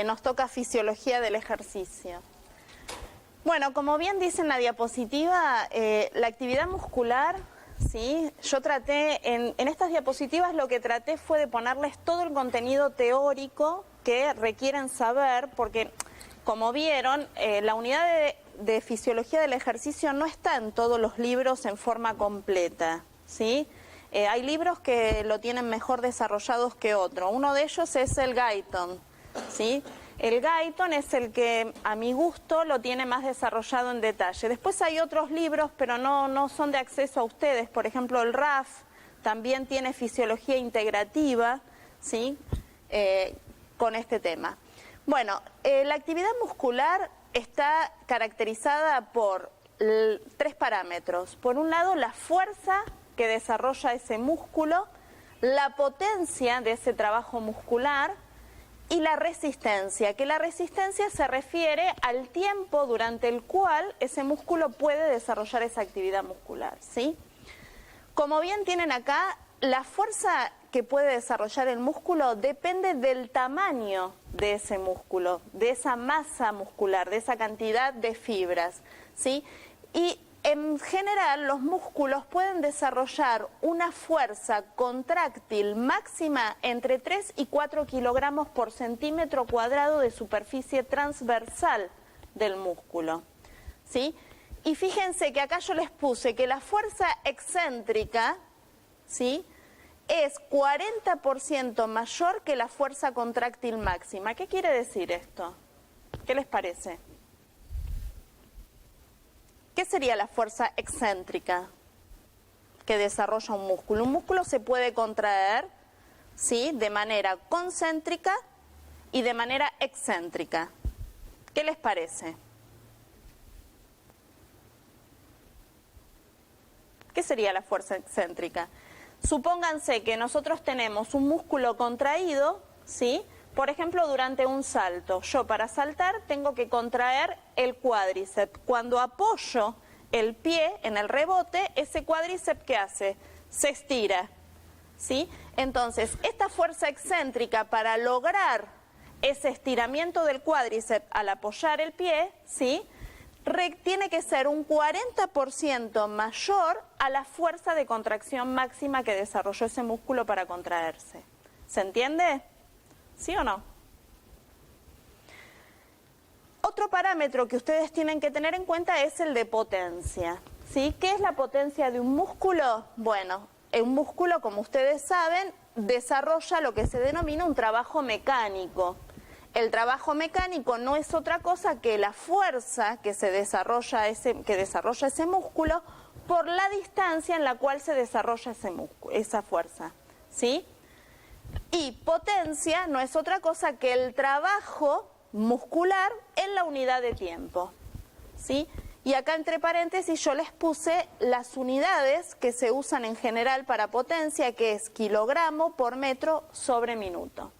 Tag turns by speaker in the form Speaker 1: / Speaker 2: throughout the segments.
Speaker 1: nos toca fisiología del ejercicio. Bueno, como bien dice en la diapositiva, la actividad muscular, ¿sí? Yo traté, en estas diapositivas lo que traté fue de ponerles todo el contenido teórico que requieren saber, porque como vieron, la unidad de fisiología del ejercicio no está en todos los libros en forma completa, ¿sí? Hay libros que lo tienen mejor desarrollados que otros. Uno de ellos es el Guyton, ¿sí? El Guyton es el que, a mi gusto, lo tiene más desarrollado en detalle. Después hay otros libros, pero no son de acceso a ustedes. Por ejemplo, el RAF también tiene fisiología integrativa, ¿sí? Con este tema. Bueno, la actividad muscular está caracterizada por 3 parámetros. Por un lado, la fuerza que desarrolla ese músculo, la potencia de ese trabajo muscular y la resistencia, que la resistencia se refiere al tiempo durante el cual ese músculo puede desarrollar esa actividad muscular, ¿sí? Como bien tienen acá, la fuerza que puede desarrollar el músculo depende del tamaño de ese músculo, de esa masa muscular, de esa cantidad de fibras, ¿sí? Y en general, los músculos pueden desarrollar una fuerza contráctil máxima entre 3 y 4 kilogramos por centímetro cuadrado de superficie transversal del músculo, ¿sí? Y fíjense que acá yo les puse que la fuerza excéntrica, ¿sí?, es 40% mayor que la fuerza contráctil máxima. ¿Qué quiere decir esto? ¿Qué les parece? ¿Qué sería la fuerza excéntrica que desarrolla un músculo? Un músculo se puede contraer, ¿sí?, de manera concéntrica y de manera excéntrica. ¿Qué les parece? ¿Qué sería la fuerza excéntrica? Supónganse que nosotros tenemos un músculo contraído, ¿sí?, por ejemplo, durante un salto. Yo para saltar tengo que contraer el cuádriceps. Cuando apoyo el pie en el rebote, ese cuádriceps, ¿qué hace? Se estira, ¿sí? Entonces, esta fuerza excéntrica para lograr ese estiramiento del cuádriceps al apoyar el pie, ¿sí?, tiene que ser un 40% mayor a la fuerza de contracción máxima que desarrolló ese músculo para contraerse. ¿Se entiende? ¿Sí o no? Otro parámetro que ustedes tienen que tener en cuenta es el de potencia, ¿sí? ¿Qué es la potencia de un músculo? Bueno, un músculo, como ustedes saben, desarrolla lo que se denomina un trabajo mecánico. El trabajo mecánico no es otra cosa que la fuerza que desarrolla ese músculo por la distancia en la cual se desarrolla esa fuerza, ¿sí? Y potencia no es otra cosa que el trabajo muscular en la unidad de tiempo, ¿sí? Y acá entre paréntesis yo les puse las unidades que se usan en general para potencia, que es kilogramo por metro sobre minuto.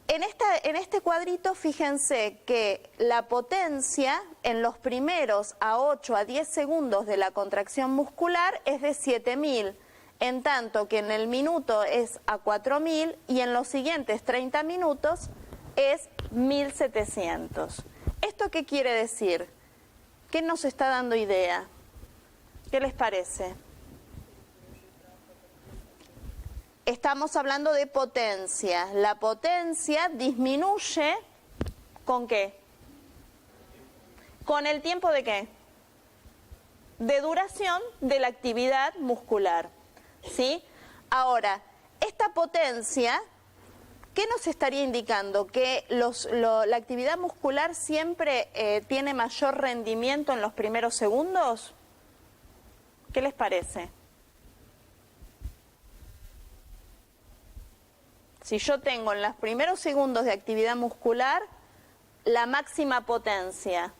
Speaker 1: En este cuadrito fíjense que la potencia en los primeros a 8 a 10 segundos de la contracción muscular es de 7000, en tanto que en el minuto es a 4000 y en los siguientes 30 minutos es 1700. ¿Esto qué quiere decir? ¿Qué nos está dando idea? ¿Qué les parece? Estamos hablando de potencia. La potencia disminuye ¿con qué? ¿Con el tiempo de qué? De duración de la actividad muscular, ¿sí? Ahora, esta potencia, ¿qué nos estaría indicando? ¿Que la actividad muscular siempre tiene mayor rendimiento en los primeros segundos? ¿Qué les parece? Si yo tengo en los primeros segundos de actividad muscular la máxima potencia,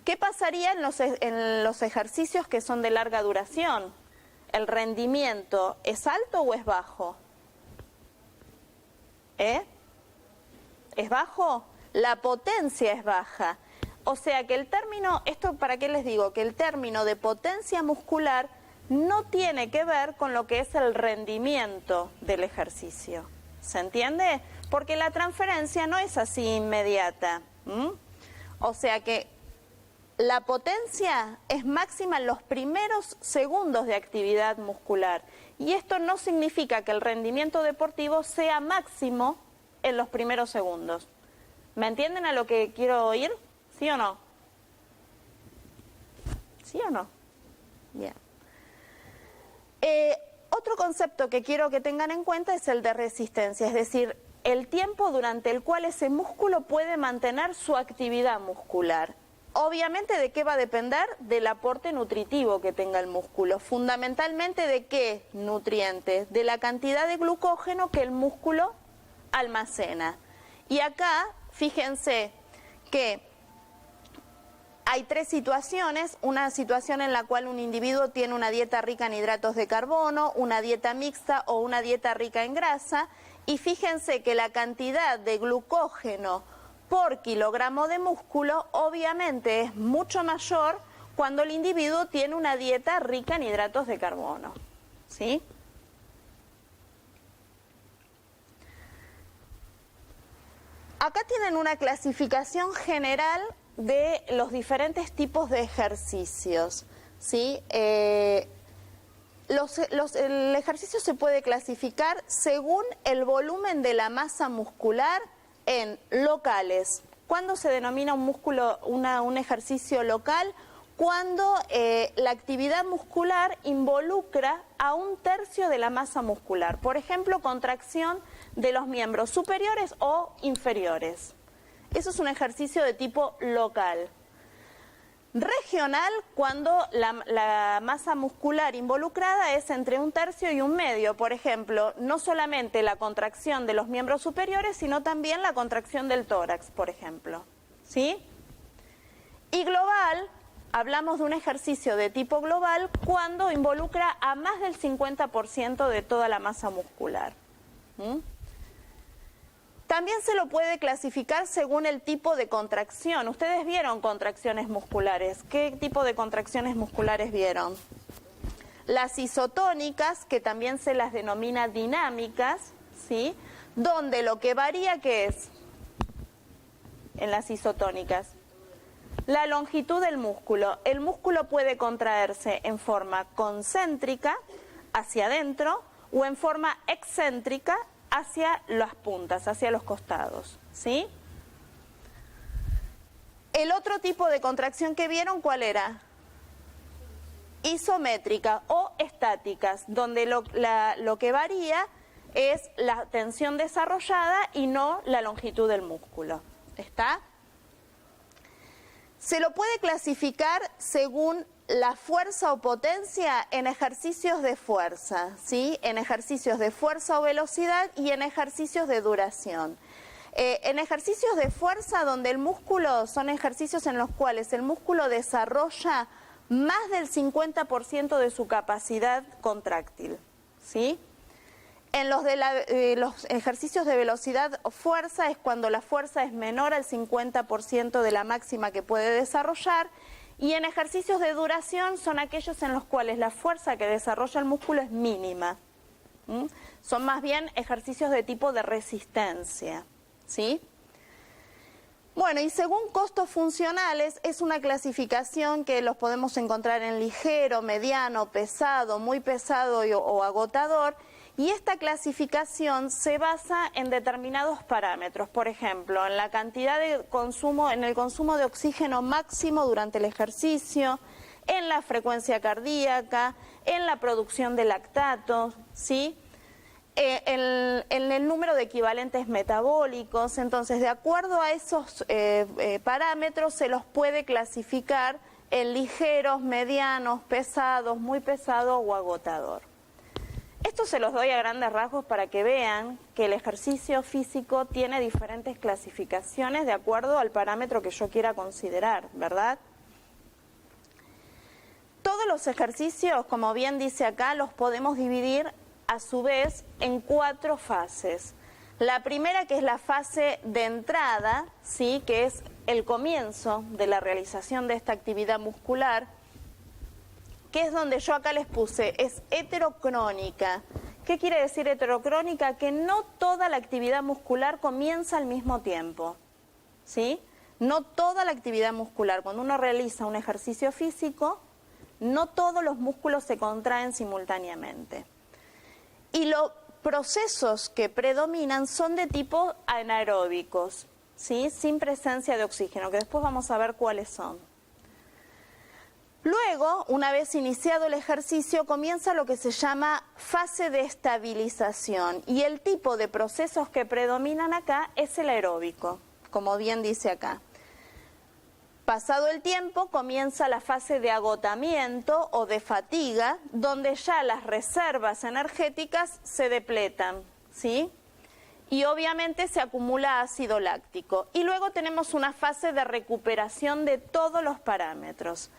Speaker 1: ¿qué pasaría en los ejercicios que son de larga duración? ¿El rendimiento es alto o es bajo? ¿Es bajo? La potencia es baja. O sea que el término, ¿esto para qué les digo? Que el término de potencia muscular no tiene que ver con lo que es el rendimiento del ejercicio, ¿Se entiende? Porque la transferencia no es así inmediata. O sea que la potencia es máxima en los primeros segundos de actividad muscular. Y esto no significa que el rendimiento deportivo sea máximo en los primeros segundos. ¿Me entienden a lo que quiero oír? ¿Sí o no? ¿Sí o no? Bien. Otro concepto que quiero que tengan en cuenta es el de resistencia, es decir, el tiempo durante el cual ese músculo puede mantener su actividad muscular. Obviamente, ¿de qué va a depender? Del aporte nutritivo que tenga el músculo. Fundamentalmente, ¿de qué nutrientes? De la cantidad de glucógeno que el músculo almacena. Y acá, fíjense que hay tres situaciones: una situación en la cual un individuo tiene una dieta rica en hidratos de carbono, una dieta mixta o una dieta rica en grasa, y fíjense que la cantidad de glucógeno por kilogramo de músculo obviamente es mucho mayor cuando el individuo tiene una dieta rica en hidratos de carbono, ¿sí? Acá tienen una clasificación general de los diferentes tipos de ejercicios, ¿sí? El ejercicio se puede clasificar según el volumen de la masa muscular en locales. ¿Cuándo se denomina un músculo, un ejercicio local? Cuando la actividad muscular involucra a 1/3 de la masa muscular. Por ejemplo, contracción de los miembros superiores o inferiores. Eso es un ejercicio de tipo local. Regional, cuando la masa muscular involucrada es entre 1/3 y 1/2. Por ejemplo, no solamente la contracción de los miembros superiores, sino también la contracción del tórax, por ejemplo, ¿sí? Y global, hablamos de un ejercicio de tipo global cuando involucra a más del 50% de toda la masa muscular. También se lo puede clasificar según el tipo de contracción. Ustedes vieron contracciones musculares. ¿Qué tipo de contracciones musculares vieron? Las isotónicas, que también se las denomina dinámicas, ¿sí? Donde lo que varía, ¿qué es? En las isotónicas. La longitud del músculo. El músculo puede contraerse en forma concéntrica, hacia adentro, o en forma excéntrica, hacia las puntas, hacia los costados, ¿sí? El otro tipo de contracción que vieron, ¿cuál era? Isométrica o estáticas, donde lo que varía es la tensión desarrollada y no la longitud del músculo. ¿Está? Se lo puede clasificar según la fuerza o potencia en ejercicios de fuerza, ¿sí? En ejercicios de fuerza o velocidad y en ejercicios de duración. En ejercicios de fuerza, donde el músculo, son ejercicios en los cuales el músculo desarrolla más del 50% de su capacidad contráctil, ¿sí? En los ejercicios de velocidad o fuerza es cuando la fuerza es menor al 50% de la máxima que puede desarrollar, y en ejercicios de duración son aquellos en los cuales la fuerza que desarrolla el músculo es mínima. Son más bien ejercicios de tipo de resistencia, ¿sí? Bueno, y según costos funcionales, es una clasificación que los podemos encontrar en ligero, mediano, pesado, muy pesado o agotador. Y esta clasificación se basa en determinados parámetros, por ejemplo, en la cantidad de consumo, en el consumo de oxígeno máximo durante el ejercicio, en la frecuencia cardíaca, en la producción de lactato, ¿sí? En el número de equivalentes metabólicos. Entonces, de acuerdo a esos parámetros, se los puede clasificar en ligeros, medianos, pesados, muy pesado o agotador. Esto se los doy a grandes rasgos para que vean que el ejercicio físico tiene diferentes clasificaciones de acuerdo al parámetro que yo quiera considerar, ¿verdad? Todos los ejercicios, como bien dice acá, los podemos dividir a su vez en 4 fases. La primera, que es la fase de entrada, ¿sí? Que es el comienzo de la realización de esta actividad muscular, que es donde yo acá les puse, es heterocrónica. ¿Qué quiere decir heterocrónica? Que no toda la actividad muscular comienza al mismo tiempo, ¿sí? No toda la actividad muscular. Cuando uno realiza un ejercicio físico, no todos los músculos se contraen simultáneamente. Y los procesos que predominan son de tipo anaeróbicos, ¿sí? Sin presencia de oxígeno, que después vamos a ver cuáles son. Luego, una vez iniciado el ejercicio, comienza lo que se llama fase de estabilización. Y el tipo de procesos que predominan acá es el aeróbico, como bien dice acá. Pasado el tiempo, comienza la fase de agotamiento o de fatiga, donde ya las reservas energéticas se depletan, ¿sí? Y obviamente se acumula ácido láctico. Y luego tenemos una fase de recuperación de todos los parámetros.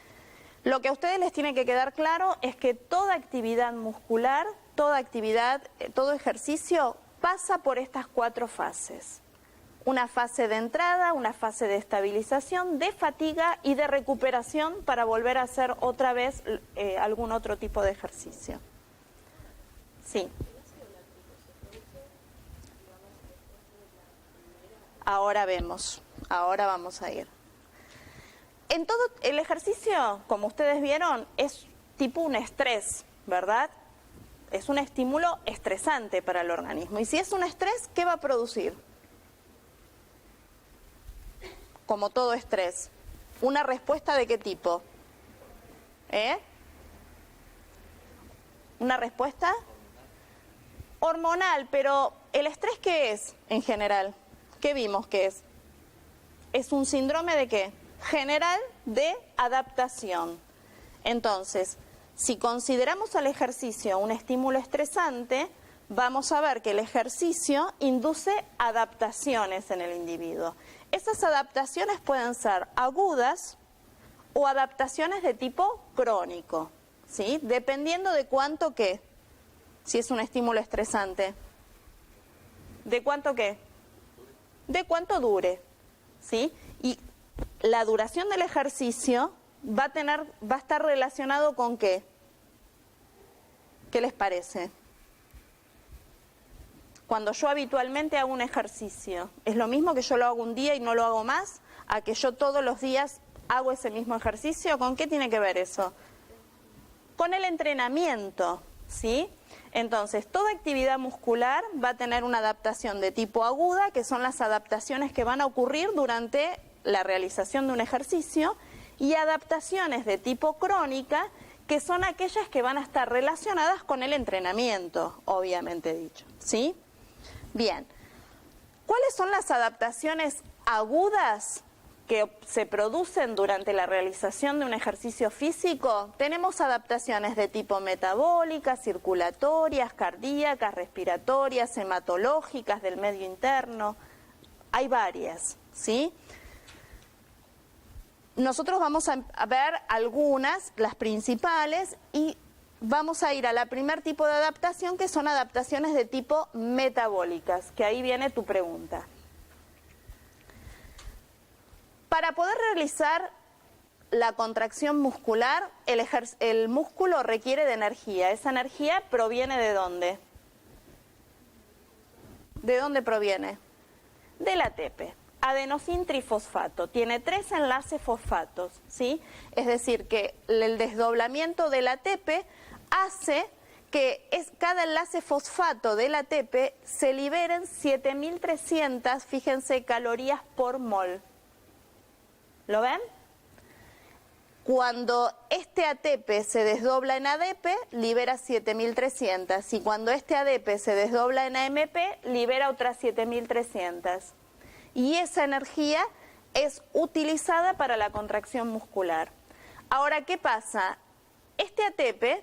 Speaker 1: Lo que a ustedes les tiene que quedar claro es que toda actividad muscular, toda actividad, todo ejercicio pasa por estas 4 fases. Una fase de entrada, una fase de estabilización, de fatiga y de recuperación para volver a hacer otra vez algún otro tipo de ejercicio. Sí. Ahora vemos, ahora vamos a ir. En todo el ejercicio, como ustedes vieron, es tipo un estrés, ¿verdad? Es un estímulo estresante para el organismo. Y si es un estrés, ¿qué va a producir? Como todo estrés. ¿Una respuesta de qué tipo? ¿Una respuesta? Hormonal, pero ¿el estrés qué es en general? ¿Qué vimos que es? ¿Es un síndrome de qué? General de adaptación. Entonces, si consideramos al ejercicio un estímulo estresante, vamos a ver que el ejercicio induce adaptaciones en el individuo. Esas adaptaciones pueden ser agudas o adaptaciones de tipo crónico, ¿sí? Dependiendo de cuánto qué, si es un estímulo estresante. ¿De cuánto qué? De cuánto dure, ¿sí? Y la duración del ejercicio va a estar relacionado con ¿qué? ¿Qué les parece? Cuando yo habitualmente hago un ejercicio, ¿es lo mismo que yo lo hago un día y no lo hago más? ¿A que yo todos los días hago ese mismo ejercicio? ¿Con qué tiene que ver eso? Con el entrenamiento, ¿sí? Entonces, toda actividad muscular va a tener una adaptación de tipo aguda, que son las adaptaciones que van a ocurrir durante la realización de un ejercicio, y adaptaciones de tipo crónica, que son aquellas que van a estar relacionadas con el entrenamiento, obviamente dicho, ¿sí? Bien, ¿cuáles son las adaptaciones agudas que se producen durante la realización de un ejercicio físico? Tenemos adaptaciones de tipo metabólicas, circulatorias, cardíacas, respiratorias, hematológicas, del medio interno. Hay varias, ¿sí? Nosotros vamos a ver algunas, las principales, y vamos a ir a la primer tipo de adaptación, que son adaptaciones de tipo metabólicas, que ahí viene tu pregunta. Para poder realizar la contracción muscular, el músculo requiere de energía. ¿Esa energía proviene de dónde? ¿De dónde proviene? Del ATP. Adenosín trifosfato, tiene 3 enlaces fosfatos, ¿sí? Es decir, que el desdoblamiento del ATP hace que cada enlace fosfato del ATP se liberen 7.300, fíjense, calorías por mol. ¿Lo ven? Cuando este ATP se desdobla en ADP, libera 7.300, y cuando este ADP se desdobla en AMP, libera otras 7.300. Y esa energía es utilizada para la contracción muscular. Ahora, ¿qué pasa? Este ATP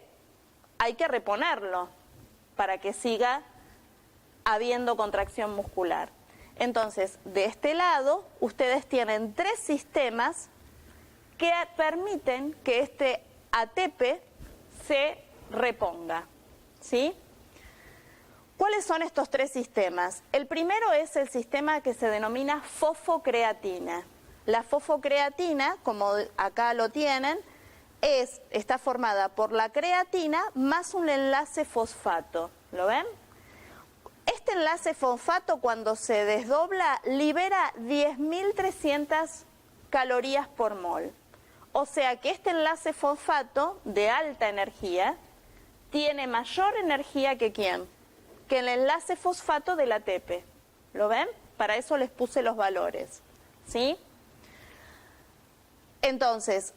Speaker 1: hay que reponerlo para que siga habiendo contracción muscular. Entonces, de este lado, ustedes tienen 3 sistemas que permiten que este ATP se reponga, ¿sí? ¿Cuáles son estos 3 sistemas? El primero es el sistema que se denomina fosfocreatina. La fosfocreatina, como acá lo tienen, está formada por la creatina más un enlace fosfato. ¿Lo ven? Este enlace fosfato, cuando se desdobla, libera 10.300 calorías por mol. O sea que este enlace fosfato de alta energía tiene mayor energía que ¿quién? Que el enlace fosfato del ATP. ¿Lo ven? Para eso les puse los valores, ¿sí? Entonces,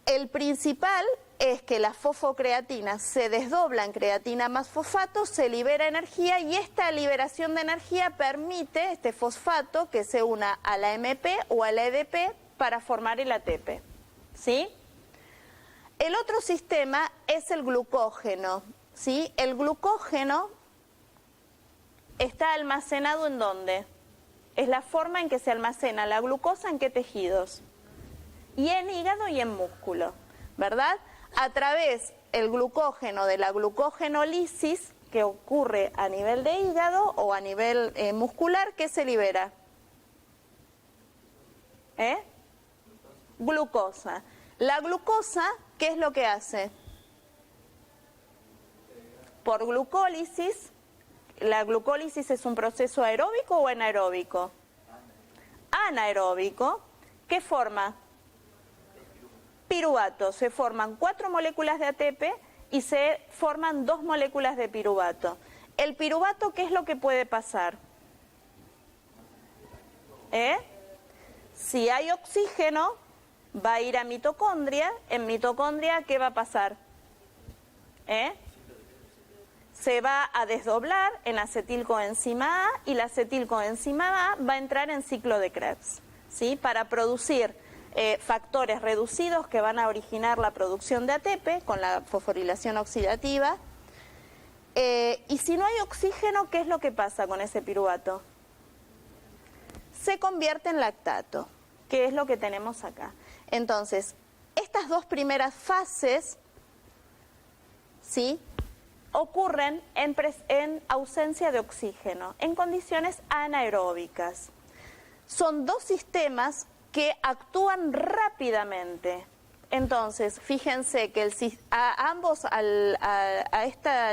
Speaker 1: el principal es que la fosfocreatina se desdobla en creatina más fosfato, se libera energía y esta liberación de energía permite este fosfato que se una a la MP o a la EDP para formar el ATP, ¿sí? El otro sistema es el glucógeno, ¿sí? El glucógeno está almacenado ¿en dónde? Es la forma en que se almacena la glucosa en qué tejidos. Y en hígado y en músculo, ¿verdad? A través el glucógeno de la glucogenólisis que ocurre a nivel de hígado o a nivel muscular, ¿qué se libera? Glucosa. La glucosa, ¿qué es lo que hace? Por glucólisis, ¿la glucólisis es un proceso aeróbico o anaeróbico? Anaeróbico. ¿Qué forma? Piruvato. Se forman 4 moléculas de ATP y se forman 2 moléculas de piruvato. El piruvato, ¿qué es lo que puede pasar? Si hay oxígeno, va a ir a mitocondria. En mitocondria, ¿qué va a pasar? Se va a desdoblar en acetilcoenzima A y la acetilcoenzima A va a entrar en ciclo de Krebs, ¿sí? Para producir factores reducidos que van a originar la producción de ATP con la fosforilación oxidativa. Y si no hay oxígeno, ¿qué es lo que pasa con ese piruvato? Se convierte en lactato, que es lo que tenemos acá. Entonces, estas dos primeras fases, ¿sí?, ocurren en ausencia de oxígeno, en condiciones anaeróbicas. Son dos sistemas que actúan rápidamente. Entonces, fíjense que el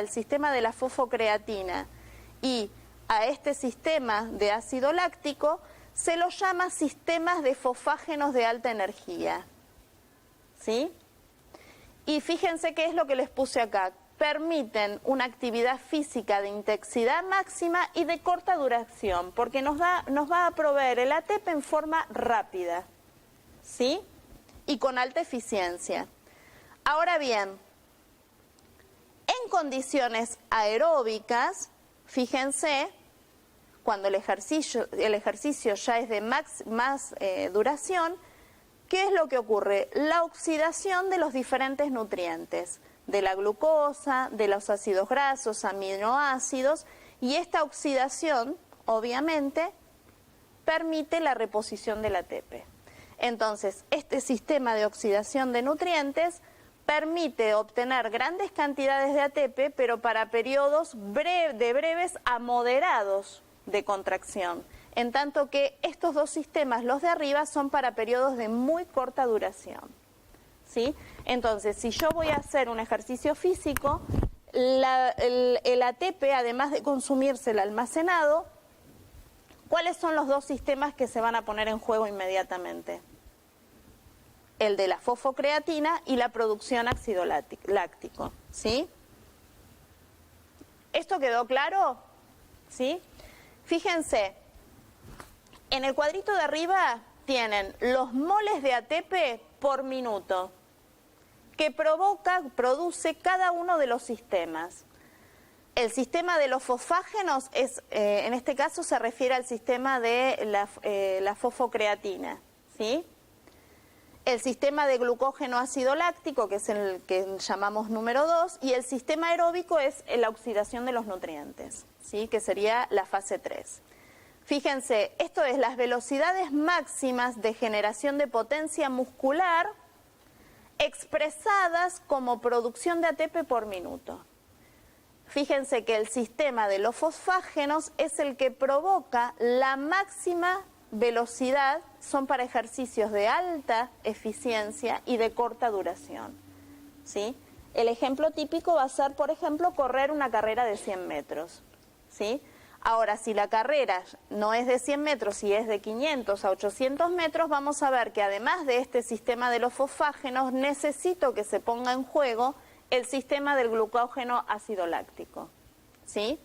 Speaker 1: sistema de la fosfocreatina y a este sistema de ácido láctico se los llama sistemas de fosfágenos de alta energía, ¿sí? Y fíjense qué es lo que les puse acá. Permiten una actividad física de intensidad máxima y de corta duración, porque nos va a proveer el ATP en forma rápida, ¿sí? Y con alta eficiencia. Ahora bien, en condiciones aeróbicas, fíjense, cuando el ejercicio ya es de más duración, ¿qué es lo que ocurre? La oxidación de los diferentes nutrientes, de la glucosa, de los ácidos grasos, aminoácidos, y esta oxidación, obviamente, permite la reposición del ATP. Entonces, este sistema de oxidación de nutrientes permite obtener grandes cantidades de ATP, pero para periodos de breves a moderados de contracción, en tanto que estos dos sistemas, los de arriba, son para periodos de muy corta duración, ¿sí? Entonces, si yo voy a hacer un ejercicio físico, el ATP, además de consumirse el almacenado, ¿cuáles son los dos sistemas que se van a poner en juego inmediatamente? El de la fosfocreatina y la producción ácido láctico, ¿sí? ¿Esto quedó claro? ¿Sí? Fíjense, en el cuadrito de arriba tienen los moles de ATP por minuto que produce cada uno de los sistemas. El sistema de los fosfágenos es, en este caso se refiere al sistema de la fosfocreatina, ¿sí? El sistema de glucógeno ácido láctico, que es el que llamamos número 2, y el sistema aeróbico es la oxidación de los nutrientes, ¿sí? Que sería la fase 3. Fíjense, esto es las velocidades máximas de generación de potencia muscular expresadas como producción de ATP por minuto. Fíjense que el sistema de los fosfágenos es el que provoca la máxima velocidad, son para ejercicios de alta eficiencia y de corta duración, ¿sí? El ejemplo típico va a ser, por ejemplo, correr una carrera de 100 metros, ¿sí? Ahora, si la carrera no es de 100 metros, si es de 500 a 800 metros, vamos a ver que además de este sistema de los fosfágenos, necesito que se ponga en juego el sistema del glucógeno ácido láctico, ¿sí?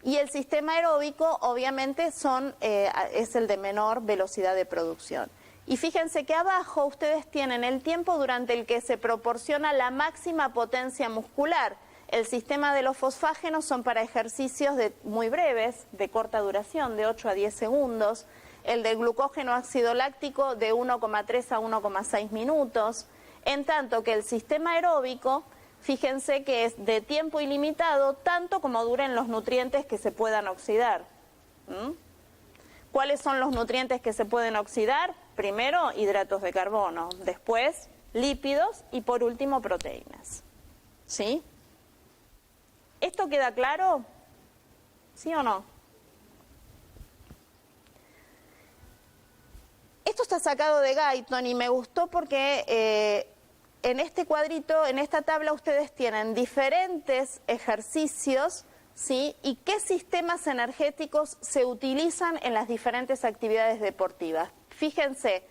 Speaker 1: Y el sistema aeróbico, obviamente, es el de menor velocidad de producción. Y fíjense que abajo ustedes tienen el tiempo durante el que se proporciona la máxima potencia muscular. El sistema de los fosfágenos son para ejercicios muy breves, de corta duración, de 8 a 10 segundos. El del glucógeno ácido láctico de 1,3 a 1,6 minutos. En tanto que el sistema aeróbico, fíjense que es de tiempo ilimitado, tanto como duren los nutrientes que se puedan oxidar. ¿Cuáles son los nutrientes que se pueden oxidar? Primero, hidratos de carbono, después, lípidos y por último, proteínas. ¿Sí? ¿Esto queda claro? ¿Sí o no? Esto está sacado de Guyton y me gustó porque en este cuadrito, en esta tabla, ustedes tienen diferentes ejercicios, ¿sí? Y qué sistemas energéticos se utilizan en las diferentes actividades deportivas. Fíjense,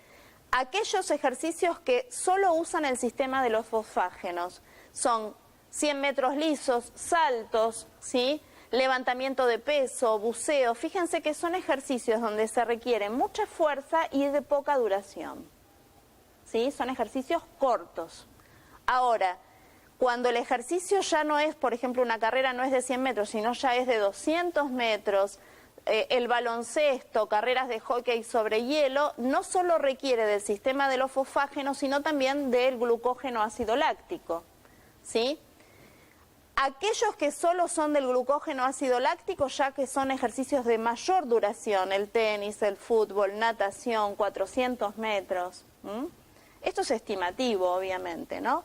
Speaker 1: aquellos ejercicios que solo usan el sistema de los fosfágenos son 100 metros lisos, saltos, ¿sí? Levantamiento de peso, buceo. Fíjense que son ejercicios donde se requiere mucha fuerza y de poca duración, ¿sí? Son ejercicios cortos. Ahora, cuando el ejercicio ya no es, por ejemplo, una carrera no es de 100 metros, sino ya es de 200 metros, el baloncesto, carreras de hockey sobre hielo, no solo requiere del sistema de los fosfágenos, sino también del glucógeno ácido láctico, ¿sí? Aquellos que solo son del glucógeno ácido láctico, ya que son ejercicios de mayor duración, el tenis, el fútbol, natación, 400 metros. Esto es estimativo, obviamente, ¿no?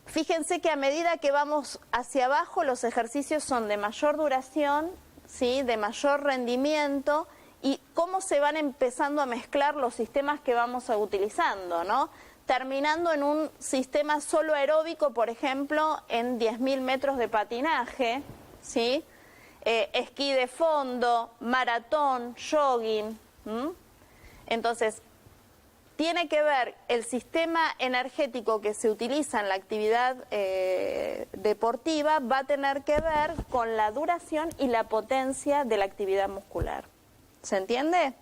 Speaker 1: Fíjense que a medida que vamos hacia abajo, los ejercicios son de mayor duración, ¿sí? De mayor rendimiento, y cómo se van empezando a mezclar los sistemas que vamos utilizando, ¿no? Terminando en un sistema solo aeróbico, por ejemplo, en 10.000 metros de patinaje, ¿sí? Esquí de fondo, maratón, jogging. Entonces, tiene que ver el sistema energético que se utiliza en la actividad deportiva, va a tener que ver con la duración y la potencia de la actividad muscular. ¿Se entiende?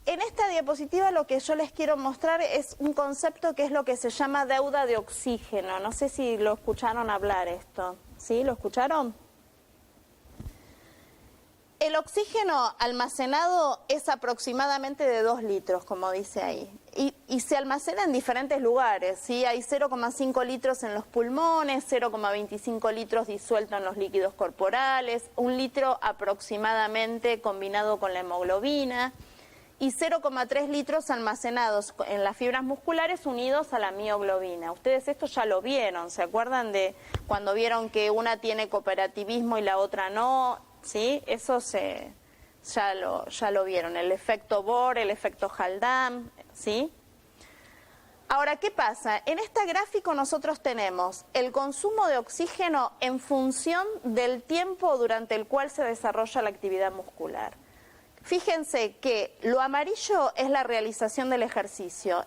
Speaker 1: En esta diapositiva lo que yo les quiero mostrar es un concepto que es lo que se llama deuda de oxígeno. No sé si lo escucharon hablar esto. ¿Sí? ¿Lo escucharon? El oxígeno almacenado es aproximadamente de 2 litros, como dice ahí. Y se almacena en diferentes lugares, ¿sí? Hay 0,5 litros en los pulmones, 0,25 litros disuelto en los líquidos corporales, 1 litro aproximadamente combinado con la hemoglobina, y 0,3 litros almacenados en las fibras musculares unidos a la mioglobina. Ustedes esto ya lo vieron, ¿se acuerdan de cuando vieron que una tiene cooperativismo y la otra no? ¿Sí? Eso ya lo vieron, el efecto Bohr, el efecto Haldane, ¿sí? Ahora, ¿qué pasa? En este gráfico nosotros tenemos el consumo de oxígeno en función del tiempo durante el cual se desarrolla la actividad muscular. Fíjense que lo amarillo es la realización del ejercicio.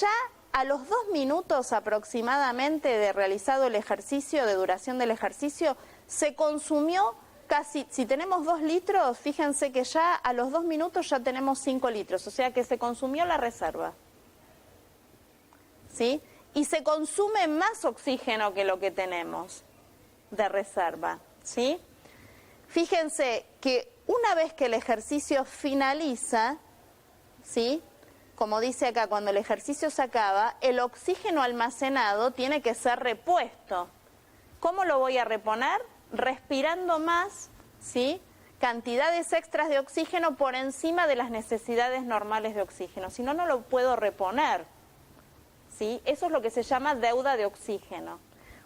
Speaker 1: Ya a los 2 minutos aproximadamente de realizado el ejercicio, de duración del ejercicio, se consumió casi, si tenemos 2 litros, fíjense que ya a los 2 minutos ya tenemos 5 litros, o sea que se consumió la reserva. ¿Sí? Y se consume más oxígeno que lo que tenemos de reserva, ¿sí? Fíjense que una vez que el ejercicio finaliza, ¿sí? Como dice acá, cuando el ejercicio se acaba, el oxígeno almacenado tiene que ser repuesto. ¿Cómo lo voy a reponer? Respirando más, ¿sí? Cantidades extras de oxígeno por encima de las necesidades normales de oxígeno. Si no, no lo puedo reponer, ¿sí? Eso es lo que se llama deuda de oxígeno.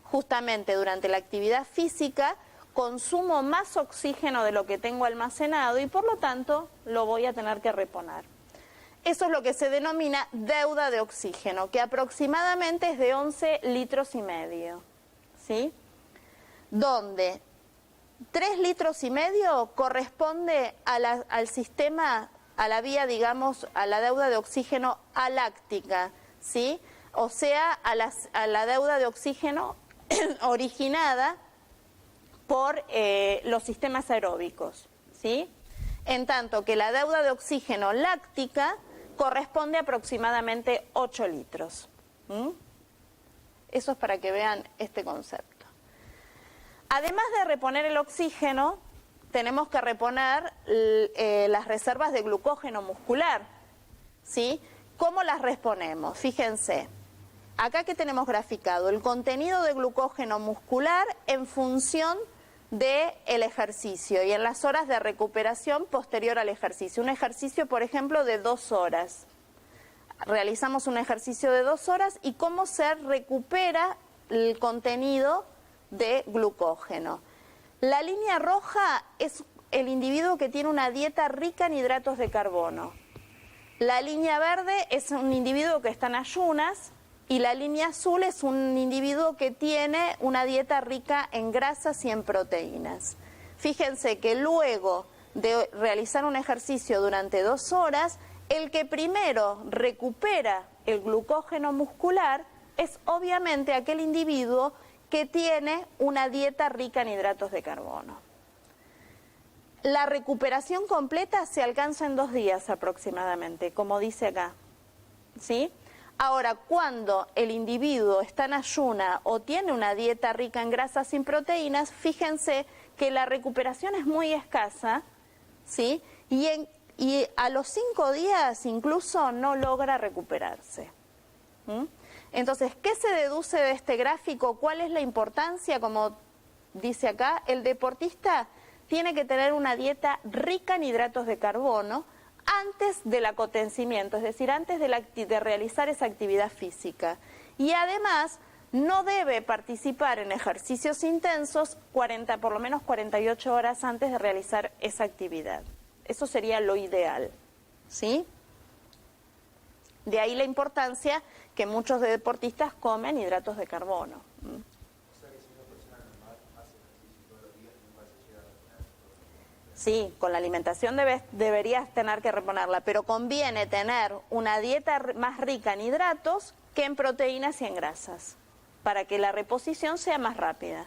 Speaker 1: Justamente durante la actividad física, consumo más oxígeno de lo que tengo almacenado y por lo tanto lo voy a tener que reponer. Eso es lo que se denomina deuda de oxígeno, que aproximadamente es de 11 litros y medio, ¿sí? Donde 3 litros y medio corresponde al sistema, a la vía, digamos, a la deuda de oxígeno aláctica, ¿sí? O sea, a la deuda de oxígeno originada por los sistemas aeróbicos, ¿sí? En tanto que la deuda de oxígeno láctica corresponde a aproximadamente 8 litros. Eso es para que vean este concepto. Además de reponer el oxígeno, tenemos que reponer las reservas de glucógeno muscular, ¿sí? ¿Cómo las reponemos? Fíjense, acá que tenemos graficado el contenido de glucógeno muscular en función del ejercicio y en las horas de recuperación posterior al ejercicio. Un ejercicio, por ejemplo, de 2 horas. Realizamos un ejercicio de 2 horas y cómo se recupera el contenido de glucógeno. La línea roja es el individuo que tiene una dieta rica en hidratos de carbono. La línea verde es un individuo que está en ayunas. Y la línea azul es un individuo que tiene una dieta rica en grasas y en proteínas. Fíjense que luego de realizar un ejercicio durante 2 horas, el que primero recupera el glucógeno muscular es obviamente aquel individuo que tiene una dieta rica en hidratos de carbono. La recuperación completa se alcanza en 2 días aproximadamente, como dice acá, ¿sí? Ahora, cuando el individuo está en ayuna o tiene una dieta rica en grasas sin proteínas, fíjense que la recuperación es muy escasa, ¿sí? Y a los 5 días incluso no logra recuperarse. Entonces, ¿qué se deduce de este gráfico? ¿Cuál es la importancia? Como dice acá, el deportista tiene que tener una dieta rica en hidratos de carbono antes del acontecimiento, es decir, antes de realizar esa actividad física. Y además no debe participar en ejercicios intensos por lo menos 48 horas antes de realizar esa actividad. Eso sería lo ideal, ¿sí? De ahí la importancia que muchos deportistas comen hidratos de carbono. Sí, con la alimentación deberías tener que reponerla, pero conviene tener una dieta más rica en hidratos que en proteínas y en grasas, para que la reposición sea más rápida.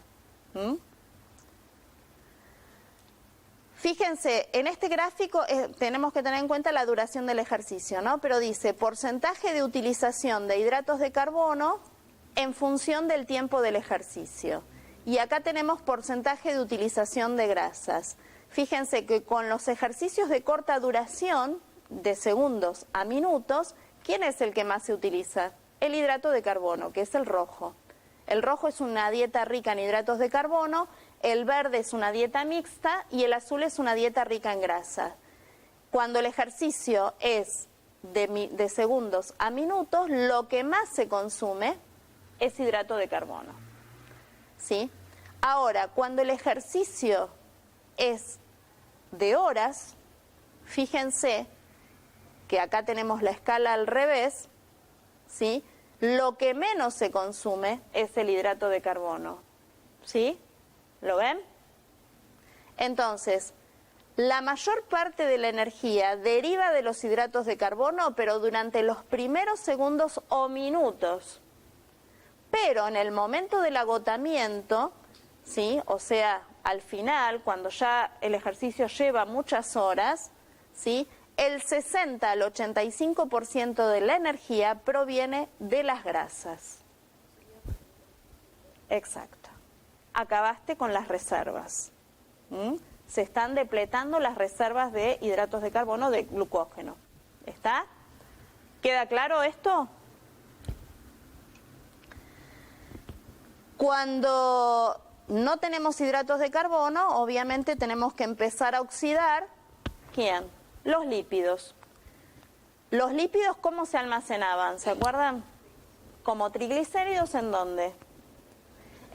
Speaker 1: Fíjense, en este gráfico tenemos que tener en cuenta la duración del ejercicio, ¿no? Pero dice porcentaje de utilización de hidratos de carbono en función del tiempo del ejercicio. Y acá tenemos porcentaje de utilización de grasas. Fíjense que con los ejercicios de corta duración, de segundos a minutos, ¿quién es el que más se utiliza? El hidrato de carbono, que es el rojo. El rojo es una dieta rica en hidratos de carbono, el verde es una dieta mixta y el azul es una dieta rica en grasa. Cuando el ejercicio es de segundos a minutos, lo que más se consume es hidrato de carbono, ¿sí? Ahora, cuando el ejercicio es de horas, fíjense que acá tenemos la escala al revés, ¿sí? Lo que menos se consume es el hidrato de carbono, ¿sí? ¿Lo ven? Entonces, la mayor parte de la energía deriva de los hidratos de carbono, pero durante los primeros segundos o minutos. Pero en el momento del agotamiento, ¿sí? O sea, al final, cuando ya el ejercicio lleva muchas horas, ¿sí? El 60 al 85% de la energía proviene de las grasas. Exacto. Acabaste con las reservas. Se están depletando las reservas de hidratos de carbono, de glucógeno. ¿Está? ¿Queda claro esto? Cuando no tenemos hidratos de carbono, obviamente tenemos que empezar a oxidar, ¿quién? Los lípidos. ¿Los lípidos cómo se almacenaban? ¿Se acuerdan? Como triglicéridos, ¿en dónde?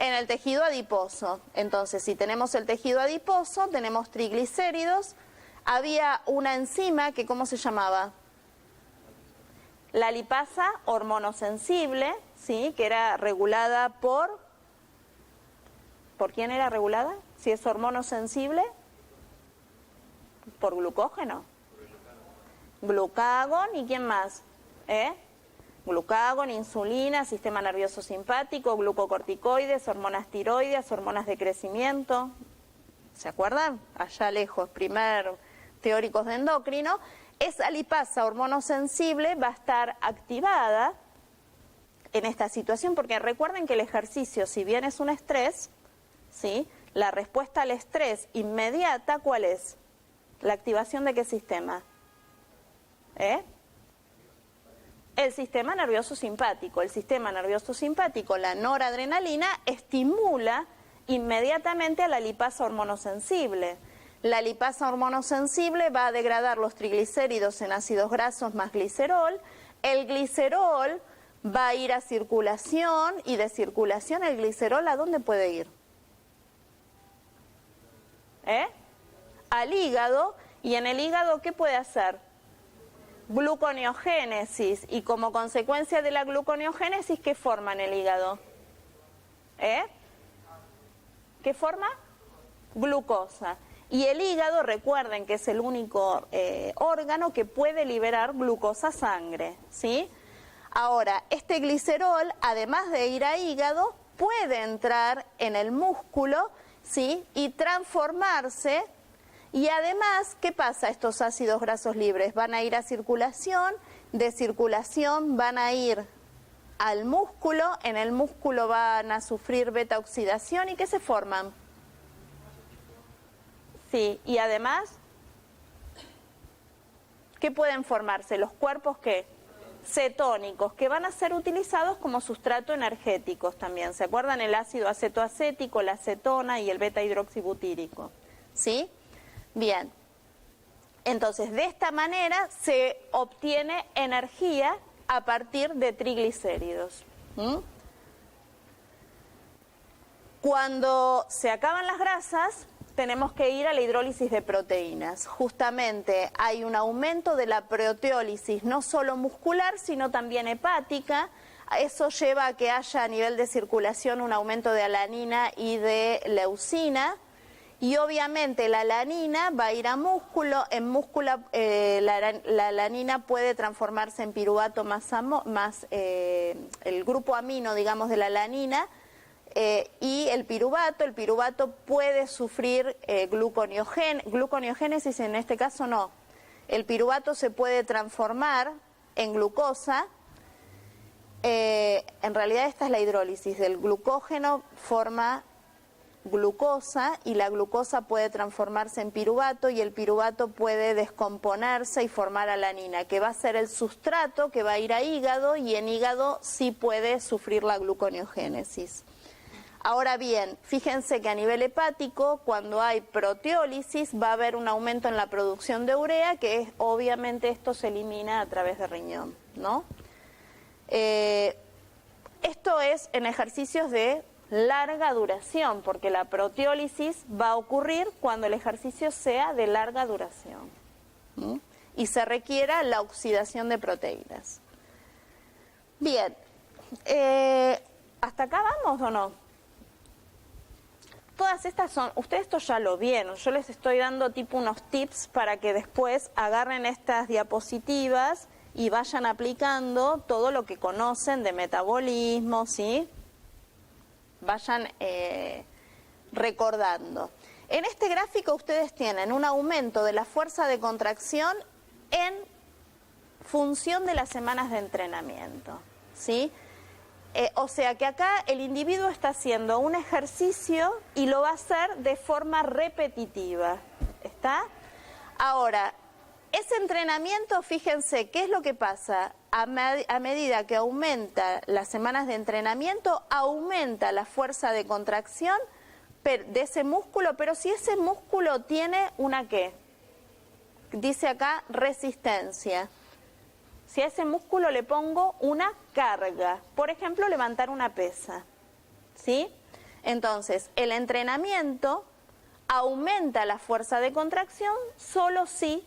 Speaker 1: En el tejido adiposo. Entonces, si tenemos el tejido adiposo, tenemos triglicéridos. Había una enzima que, ¿cómo se llamaba? La lipasa hormonosensible, ¿sí? Que era regulada por... ¿Por quién era regulada? Si es hormonosensible, por glucógeno. Glucagón, ¿y quién más? Glucagón, insulina, sistema nervioso simpático, glucocorticoides, hormonas tiroides, hormonas de crecimiento. ¿Se acuerdan? Allá lejos, primer teóricos de endocrino. Esa lipasa hormonosensible va a estar activada en esta situación, porque recuerden que el ejercicio, si bien es un estrés, ¿sí? La respuesta al estrés inmediata, ¿cuál es? ¿La activación de qué sistema? El sistema nervioso simpático. El sistema nervioso simpático, la noradrenalina, estimula inmediatamente a la lipasa hormonosensible. La lipasa hormonosensible va a degradar los triglicéridos en ácidos grasos más glicerol. El glicerol va a ir a circulación, y de circulación el glicerol, ¿a dónde puede ir? Al hígado. ¿Y en el hígado qué puede hacer? Gluconeogénesis. Y como consecuencia de la gluconeogénesis, ¿qué forma en el hígado? ¿Qué forma? Glucosa. Y el hígado, recuerden que es el único órgano que puede liberar glucosa a sangre, ¿sí? Ahora, este glicerol, además de ir a hígado, puede entrar en el músculo, ¿sí? Y transformarse. Y además, ¿qué pasa? Estos ácidos grasos libres van a ir a circulación, de circulación van a ir al músculo, en el músculo van a sufrir beta oxidación, ¿y qué se forman? Sí, y además, ¿qué pueden formarse? Los cuerpos, ¿qué? Cetónicos, que van a ser utilizados como sustrato energéticos también. ¿Se acuerdan? El ácido acetoacético, la acetona y el beta hidroxibutírico, ¿sí? Bien, entonces de esta manera se obtiene energía a partir de triglicéridos. Cuando se acaban las grasas, tenemos que ir a la hidrólisis de proteínas. Justamente hay un aumento de la proteólisis, no solo muscular, sino también hepática. Eso lleva a que haya a nivel de circulación un aumento de alanina y de leucina. Y obviamente la alanina va a ir a músculo, en músculo la alanina puede transformarse en piruvato más el grupo amino, digamos, de la alanina, y el piruvato puede sufrir gluconeogénesis, en este caso no. El piruvato se puede transformar en glucosa. En realidad esta es la hidrólisis, del glucógeno forma glucosa, y la glucosa puede transformarse en piruvato, y el piruvato puede descomponerse y formar alanina, que va a ser el sustrato que va a ir a hígado, y en hígado sí puede sufrir la gluconeogénesis. Ahora bien, fíjense que a nivel hepático, cuando hay proteólisis, va a haber un aumento en la producción de urea, que es, obviamente esto se elimina a través del riñón, ¿no? Esto es en ejercicios de larga duración, porque la proteólisis va a ocurrir cuando el ejercicio sea de larga duración, y se requiera la oxidación de proteínas. Bien, ¿hasta acá vamos o no? Todas estas son, ustedes esto ya lo vieron, yo les estoy dando tipo unos tips para que después agarren estas diapositivas y vayan aplicando todo lo que conocen de metabolismo, ¿sí? Vayan recordando. En este gráfico ustedes tienen un aumento de la fuerza de contracción en función de las semanas de entrenamiento, ¿sí? O sea que acá el individuo está haciendo un ejercicio y lo va a hacer de forma repetitiva, ¿está? Ahora, ese entrenamiento, fíjense, ¿qué es lo que pasa? A medida que aumenta las semanas de entrenamiento, aumenta la fuerza de contracción de ese músculo, pero si ese músculo tiene una ¿qué? Dice acá resistencia. Si a ese músculo le pongo una carga, por ejemplo, levantar una pesa, ¿sí? Entonces, el entrenamiento aumenta la fuerza de contracción solo si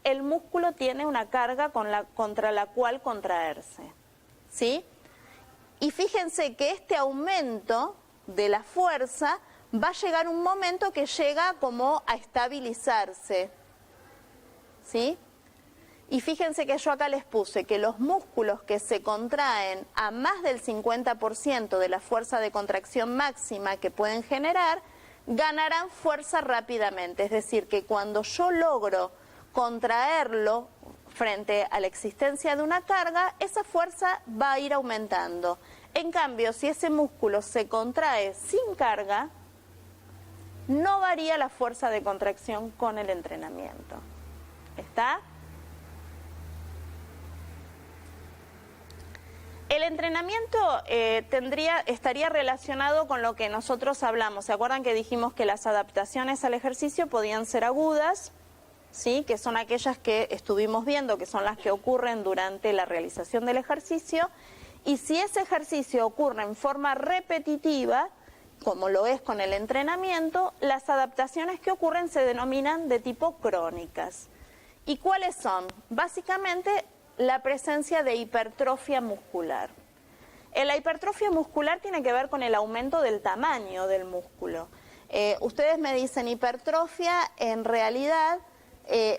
Speaker 1: el músculo tiene una carga contra la cual contraerse, ¿sí? Y fíjense que este aumento de la fuerza va a llegar un momento que llega como a estabilizarse, ¿sí? Y fíjense que yo acá les puse que los músculos que se contraen a más del 50% de la fuerza de contracción máxima que pueden generar, ganarán fuerza rápidamente. Es decir, que cuando yo logro contraerlo frente a la existencia de una carga, esa fuerza va a ir aumentando. En cambio, si ese músculo se contrae sin carga, no varía la fuerza de contracción con el entrenamiento. ¿Está? El entrenamiento estaría relacionado con lo que nosotros hablamos. ¿Se acuerdan que dijimos que las adaptaciones al ejercicio podían ser agudas? ¿Sí? Que son aquellas que estuvimos viendo, que son las que ocurren durante la realización del ejercicio. Y si ese ejercicio ocurre en forma repetitiva, como lo es con el entrenamiento, las adaptaciones que ocurren se denominan de tipo crónicas. ¿Y cuáles son? Básicamente, la presencia de hipertrofia muscular. La hipertrofia muscular tiene que ver con el aumento del tamaño del músculo. Ustedes me dicen hipertrofia, en realidad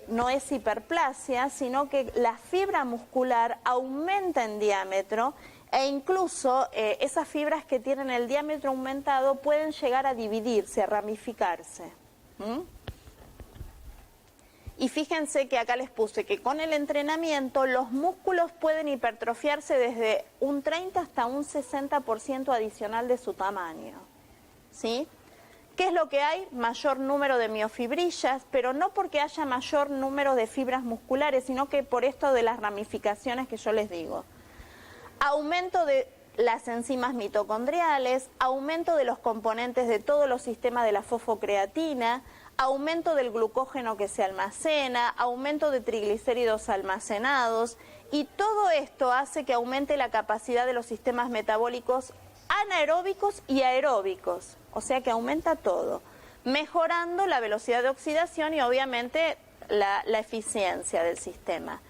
Speaker 1: no es hiperplasia, sino que la fibra muscular aumenta en diámetro e incluso esas fibras que tienen el diámetro aumentado pueden llegar a dividirse, a ramificarse. Y fíjense que acá les puse que con el entrenamiento los músculos pueden hipertrofiarse desde un 30 hasta un 60% adicional de su tamaño, ¿sí? ¿Qué es lo que hay? Mayor número de miofibrillas, pero no porque haya mayor número de fibras musculares, sino que por esto de las ramificaciones que yo les digo. Aumento de las enzimas mitocondriales, aumento de los componentes de todos los sistemas de la fosfocreatina, aumento del glucógeno que se almacena, aumento de triglicéridos almacenados, y todo esto hace que aumente la capacidad de los sistemas metabólicos anaeróbicos y aeróbicos, o sea que aumenta todo, mejorando la velocidad de oxidación y obviamente la eficiencia del sistema.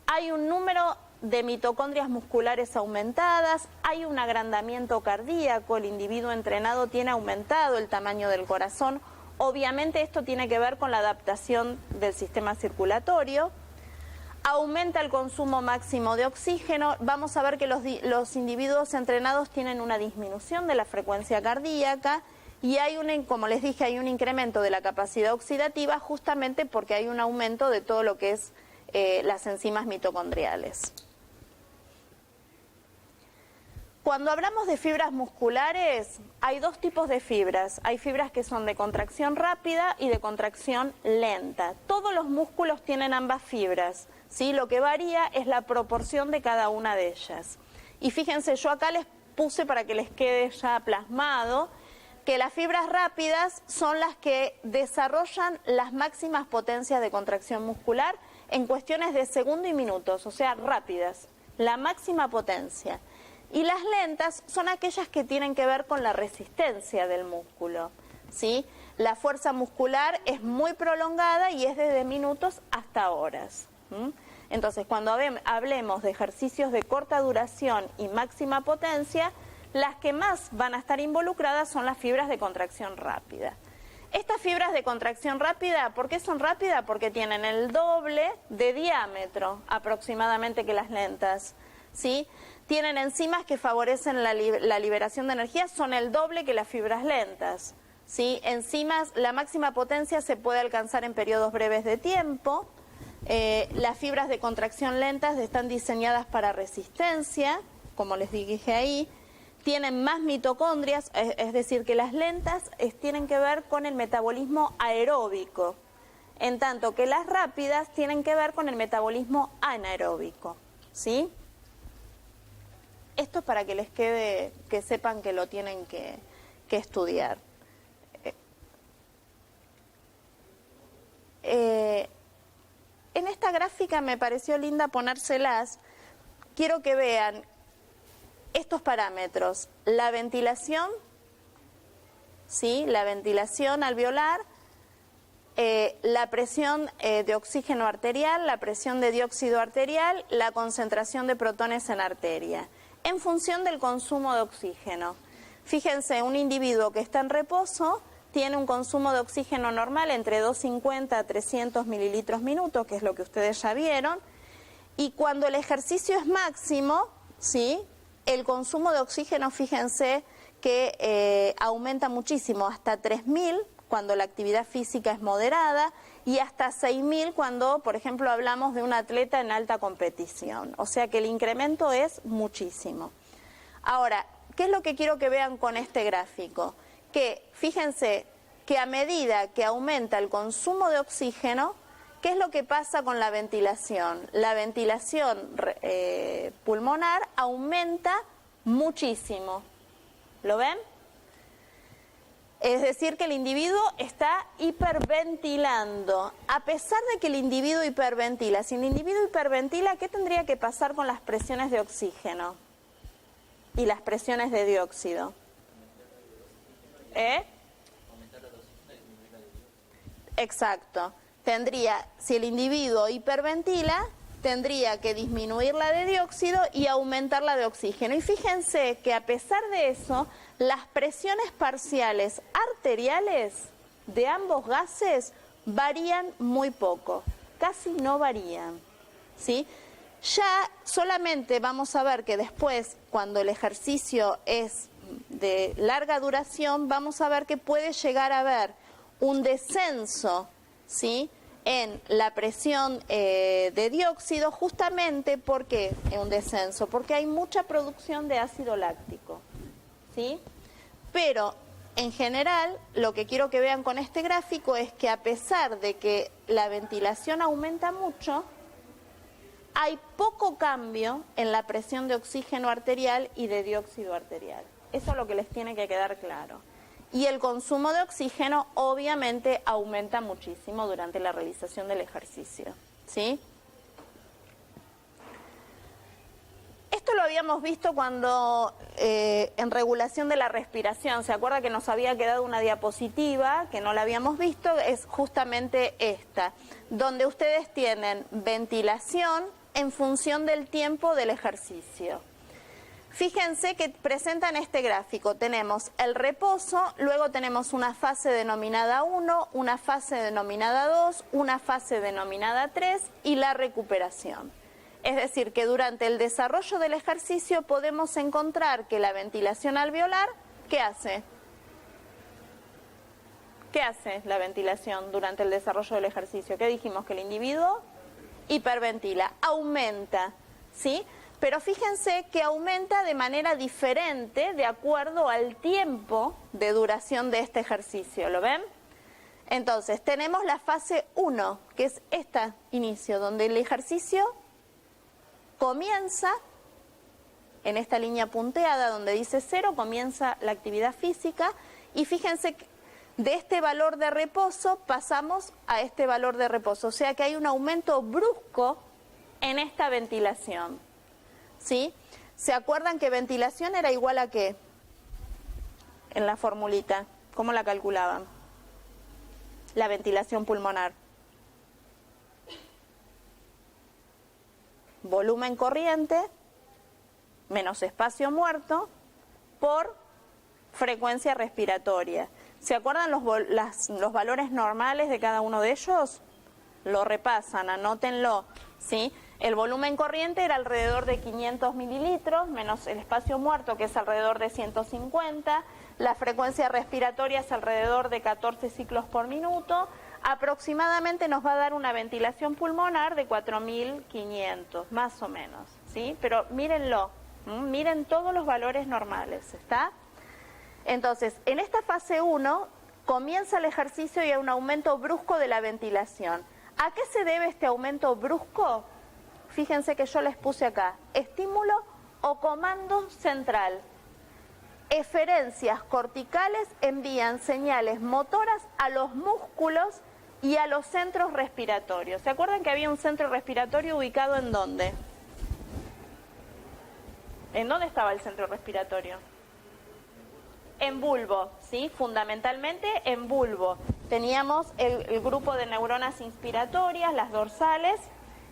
Speaker 1: Hay un número de mitocondrias musculares aumentadas, hay un agrandamiento cardíaco, el individuo entrenado tiene aumentado el tamaño del corazón. Obviamente esto tiene que ver con la adaptación del sistema circulatorio, aumenta el consumo máximo de oxígeno, vamos a ver que los individuos entrenados tienen una disminución de la frecuencia cardíaca y hay como les dije, hay un incremento de la capacidad oxidativa justamente porque hay un aumento de todo lo que es las enzimas mitocondriales. Cuando hablamos de fibras musculares, hay dos tipos de fibras. Hay fibras que son de contracción rápida y de contracción lenta. Todos los músculos tienen ambas fibras, ¿sí? Lo que varía es la proporción de cada una de ellas. Y fíjense, yo acá les puse para que les quede ya plasmado que las fibras rápidas son las que desarrollan las máximas potencias de contracción muscular en cuestiones de segundo y minutos, o sea, rápidas, la máxima potencia. Y las lentas son aquellas que tienen que ver con la resistencia del músculo, ¿sí? La fuerza muscular es muy prolongada y es desde minutos hasta horas. Entonces, cuando hablemos de ejercicios de corta duración y máxima potencia, las que más van a estar involucradas son las fibras de contracción rápida. Estas fibras de contracción rápida, ¿por qué son rápidas? Porque tienen el doble de diámetro aproximadamente que las lentas, ¿sí? Tienen enzimas que favorecen la liberación de energía, son el doble que las fibras lentas, ¿sí? Enzimas, la máxima potencia se puede alcanzar en periodos breves de tiempo. Las fibras de contracción lentas están diseñadas para resistencia, como les dije ahí. Tienen más mitocondrias, es decir, que las lentas tienen que ver con el metabolismo aeróbico, en tanto que las rápidas tienen que ver con el metabolismo anaeróbico, ¿sí? Esto es para que les quede, que sepan que lo tienen que estudiar. En esta gráfica me pareció linda ponérselas. Quiero que vean estos parámetros, la ventilación, ¿sí? La ventilación alveolar, la presión de oxígeno arterial, la presión de dióxido arterial, la concentración de protones en arteria, en función del consumo de oxígeno. Fíjense, un individuo que está en reposo tiene un consumo de oxígeno normal entre 250 a 300 mililitros minutos, que es lo que ustedes ya vieron, y cuando el ejercicio es máximo, ¿sí? El consumo de oxígeno, fíjense que aumenta muchísimo, hasta 3.000 cuando la actividad física es moderada y hasta 6.000 cuando, por ejemplo, hablamos de un atleta en alta competición. O sea que el incremento es muchísimo. Ahora, ¿qué es lo que quiero que vean con este gráfico? Que fíjense que a medida que aumenta el consumo de oxígeno, ¿qué es lo que pasa con la ventilación? La ventilación pulmonar aumenta muchísimo. ¿Lo ven? Es decir, que el individuo está hiperventilando. A pesar de que el individuo hiperventila, si el individuo hiperventila, ¿qué tendría que pasar con las presiones de oxígeno y las presiones de dióxido? Exacto. Si el individuo hiperventila, tendría que disminuir la de dióxido y aumentar la de oxígeno. Y fíjense que a pesar de eso, las presiones parciales arteriales de ambos gases varían muy poco, casi no varían, ¿sí? Ya solamente vamos a ver que después, cuando el ejercicio es de larga duración, vamos a ver que puede llegar a haber un descenso, ¿sí?, en la presión de dióxido, justamente porque un descenso, porque hay mucha producción de ácido láctico, ¿sí? Pero en general, lo que quiero que vean con este gráfico es que a pesar de que la ventilación aumenta mucho, hay poco cambio en la presión de oxígeno arterial y de dióxido arterial. Eso es lo que les tiene que quedar claro. Y el consumo de oxígeno obviamente aumenta muchísimo durante la realización del ejercicio, ¿sí? Esto lo habíamos visto cuando en regulación de la respiración, ¿se acuerda que nos había quedado una diapositiva que no la habíamos visto? Es justamente esta, donde ustedes tienen ventilación en función del tiempo del ejercicio. Fíjense que presentan este gráfico, tenemos el reposo, luego tenemos una fase denominada 1, una fase denominada 2, una fase denominada 3 y la recuperación. Es decir, que durante el desarrollo del ejercicio podemos encontrar que la ventilación alveolar, ¿qué hace? ¿Qué hace la ventilación durante el desarrollo del ejercicio? ¿Qué dijimos? Que el individuo hiperventila, aumenta, ¿sí? Pero fíjense que aumenta de manera diferente de acuerdo al tiempo de duración de este ejercicio, ¿lo ven? Entonces, tenemos la fase 1, que es este inicio, donde el ejercicio comienza en esta línea punteada donde dice 0, comienza la actividad física, y fíjense que de este valor de reposo pasamos a este valor de reposo, o sea que hay un aumento brusco en esta ventilación, ¿sí? ¿Se acuerdan que ventilación era igual a qué? En la formulita, ¿cómo la calculaban? La ventilación pulmonar. Volumen corriente menos espacio muerto por frecuencia respiratoria. ¿Se acuerdan los valores normales de cada uno de ellos? Lo repasan, anótenlo, ¿sí? El volumen corriente era alrededor de 500 mililitros, menos el espacio muerto, que es alrededor de 150. La frecuencia respiratoria es alrededor de 14 ciclos por minuto. Aproximadamente nos va a dar una ventilación pulmonar de 4.500, más o menos, ¿sí? Pero mírenlo, miren todos los valores normales, ¿está? Entonces, en esta fase 1 comienza el ejercicio y hay un aumento brusco de la ventilación. ¿A qué se debe este aumento brusco? Fíjense que yo les puse acá, estímulo o comando central. Eferencias corticales envían señales motoras a los músculos y a los centros respiratorios. ¿Se acuerdan que había un centro respiratorio ubicado en dónde? ¿En dónde estaba el centro respiratorio? En bulbo, ¿sí? Fundamentalmente en bulbo. Teníamos el grupo de neuronas inspiratorias, las dorsales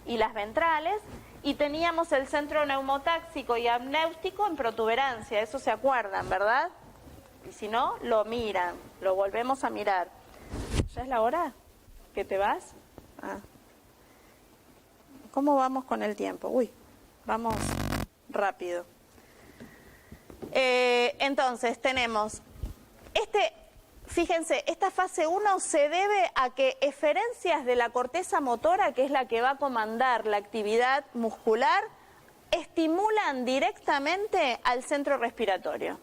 Speaker 1: y las ventrales, y teníamos el centro neumotáxico y amnéutico en protuberancia, eso se acuerdan, ¿verdad? Y si no, lo miran, lo volvemos a mirar. ¿Ya es la hora? ¿Que te vas? Ah. ¿Cómo vamos con el tiempo? Uy, vamos rápido. Entonces tenemos, fíjense, esta fase 1 se debe a que eferencias de la corteza motora, que es la que va a comandar la actividad muscular, estimulan directamente al centro respiratorio.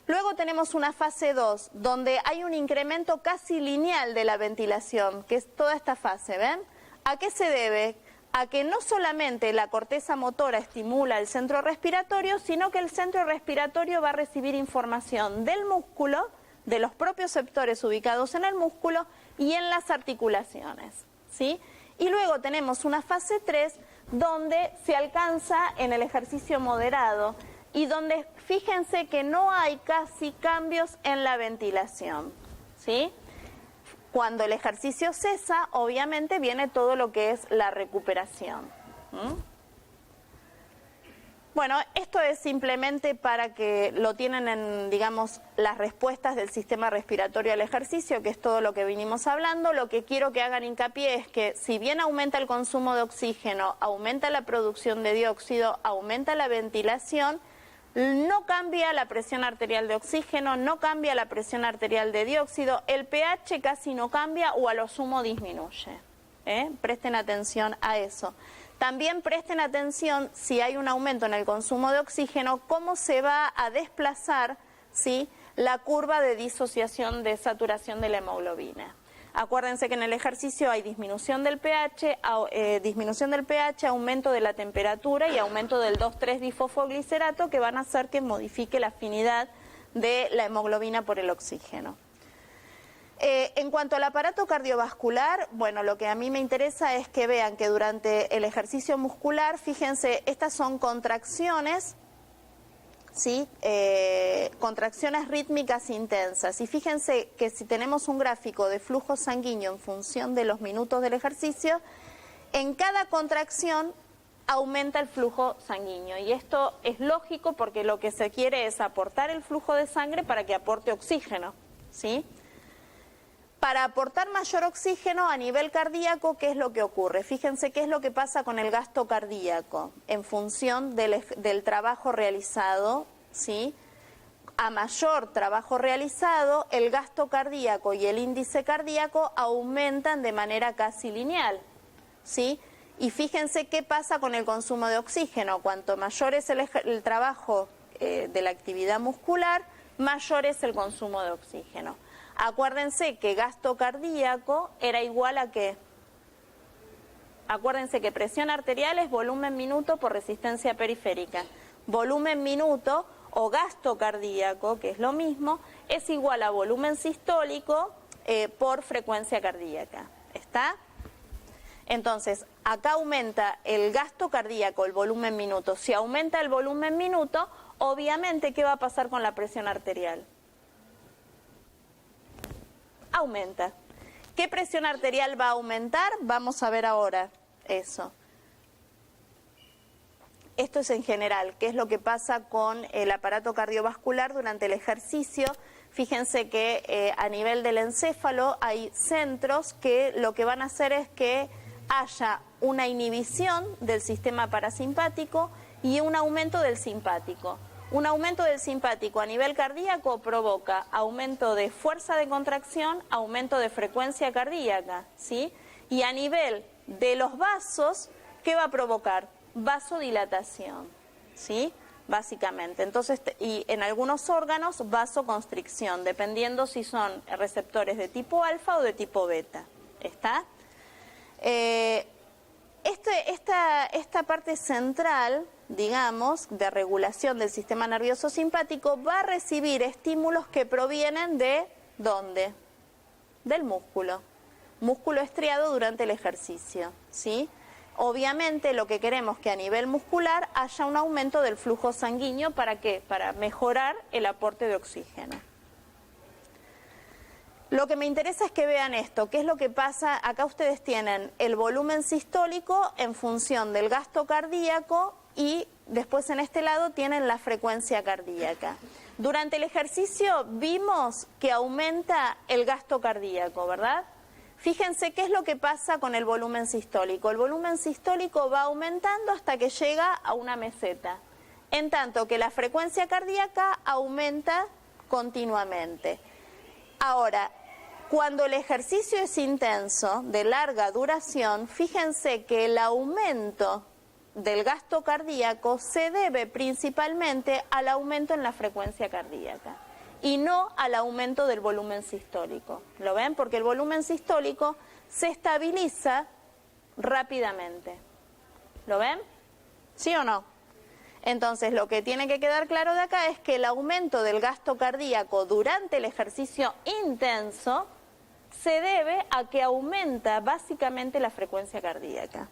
Speaker 1: Luego tenemos una fase 2, donde hay un incremento casi lineal de la ventilación, que es toda esta fase, ¿ven? ¿A qué se debe? A que no solamente la corteza motora estimula el centro respiratorio, sino que el centro respiratorio va a recibir información del músculo, de los propios receptores ubicados en el músculo y en las articulaciones, ¿sí? Y luego tenemos una fase 3, donde se alcanza en el ejercicio moderado y donde fíjense que no hay casi cambios en la ventilación, ¿sí? Cuando el ejercicio cesa, obviamente viene todo lo que es la recuperación. Bueno, esto es simplemente para que lo tienen en, digamos, las respuestas del sistema respiratorio al ejercicio, que es todo lo que vinimos hablando. Lo que quiero que hagan hincapié es que si bien aumenta el consumo de oxígeno, aumenta la producción de dióxido, aumenta la ventilación, no cambia la presión arterial de oxígeno, no cambia la presión arterial de dióxido, el pH casi no cambia o a lo sumo disminuye. Presten atención a eso. También presten atención si hay un aumento en el consumo de oxígeno, cómo se va a desplazar, ¿sí?, la curva de disociación de saturación de la hemoglobina. Acuérdense que en el ejercicio hay disminución del pH, aumento de la temperatura y aumento del 2,3-difosfoglicerato, que van a hacer que modifique la afinidad de la hemoglobina por el oxígeno. En cuanto al aparato cardiovascular, bueno, lo que a mí me interesa es que vean que durante el ejercicio muscular, fíjense, estas son contracciones, ¿sí? Contracciones rítmicas intensas. Y fíjense que si tenemos un gráfico de flujo sanguíneo en función de los minutos del ejercicio, en cada contracción aumenta el flujo sanguíneo. Y esto es lógico porque lo que se quiere es aportar el flujo de sangre para que aporte oxígeno, ¿sí? Para aportar mayor oxígeno a nivel cardíaco, ¿qué es lo que ocurre? Fíjense qué es lo que pasa con el gasto cardíaco en función del trabajo realizado, ¿sí? A mayor trabajo realizado, el gasto cardíaco y el índice cardíaco aumentan de manera casi lineal, ¿sí? Y fíjense qué pasa con el consumo de oxígeno. Cuanto mayor es el trabajo de la actividad muscular, mayor es el consumo de oxígeno. Acuérdense que gasto cardíaco era igual a ¿qué? Acuérdense que presión arterial es volumen minuto por resistencia periférica. Volumen minuto o gasto cardíaco, que es lo mismo, es igual a volumen sistólico por frecuencia cardíaca. ¿Está? Entonces, acá aumenta el gasto cardíaco, el volumen minuto. Si aumenta el volumen minuto, obviamente, ¿qué va a pasar con la presión arterial? Aumenta. ¿Qué presión arterial va a aumentar? Vamos a ver ahora eso. Esto es en general, qué es lo que pasa con el aparato cardiovascular durante el ejercicio. Fíjense que a nivel del encéfalo hay centros que lo que van a hacer es que haya una inhibición del sistema parasimpático y un aumento del simpático. Un aumento del simpático a nivel cardíaco provoca aumento de fuerza de contracción, aumento de frecuencia cardíaca, ¿sí? Y a nivel de los vasos, ¿qué va a provocar? Vasodilatación, ¿sí? Básicamente. Entonces, y en algunos órganos, vasoconstricción, dependiendo si son receptores de tipo alfa o de tipo beta. ¿Está? Esta parte central, digamos, de regulación del sistema nervioso simpático va a recibir estímulos que provienen de ¿dónde? Del músculo estriado durante el ejercicio, ¿sí? Obviamente lo que queremos es que a nivel muscular haya un aumento del flujo sanguíneo. ¿Para qué? Para mejorar el aporte de oxígeno. Lo que me interesa es que vean esto, qué es lo que pasa. Acá ustedes tienen el volumen sistólico en función del gasto cardíaco y después en este lado tienen la frecuencia cardíaca. Durante el ejercicio vimos que aumenta el gasto cardíaco, ¿verdad? Fíjense qué es lo que pasa con el volumen sistólico. El volumen sistólico va aumentando hasta que llega a una meseta, en tanto que la frecuencia cardíaca aumenta continuamente. Ahora, cuando el ejercicio es intenso, de larga duración, fíjense que el aumento del gasto cardíaco se debe principalmente al aumento en la frecuencia cardíaca y no al aumento del volumen sistólico. ¿Lo ven? Porque el volumen sistólico se estabiliza rápidamente. ¿Lo ven? ¿Sí o no? Entonces, lo que tiene que quedar claro de acá es que el aumento del gasto cardíaco durante el ejercicio intenso se debe a que aumenta básicamente la frecuencia cardíaca.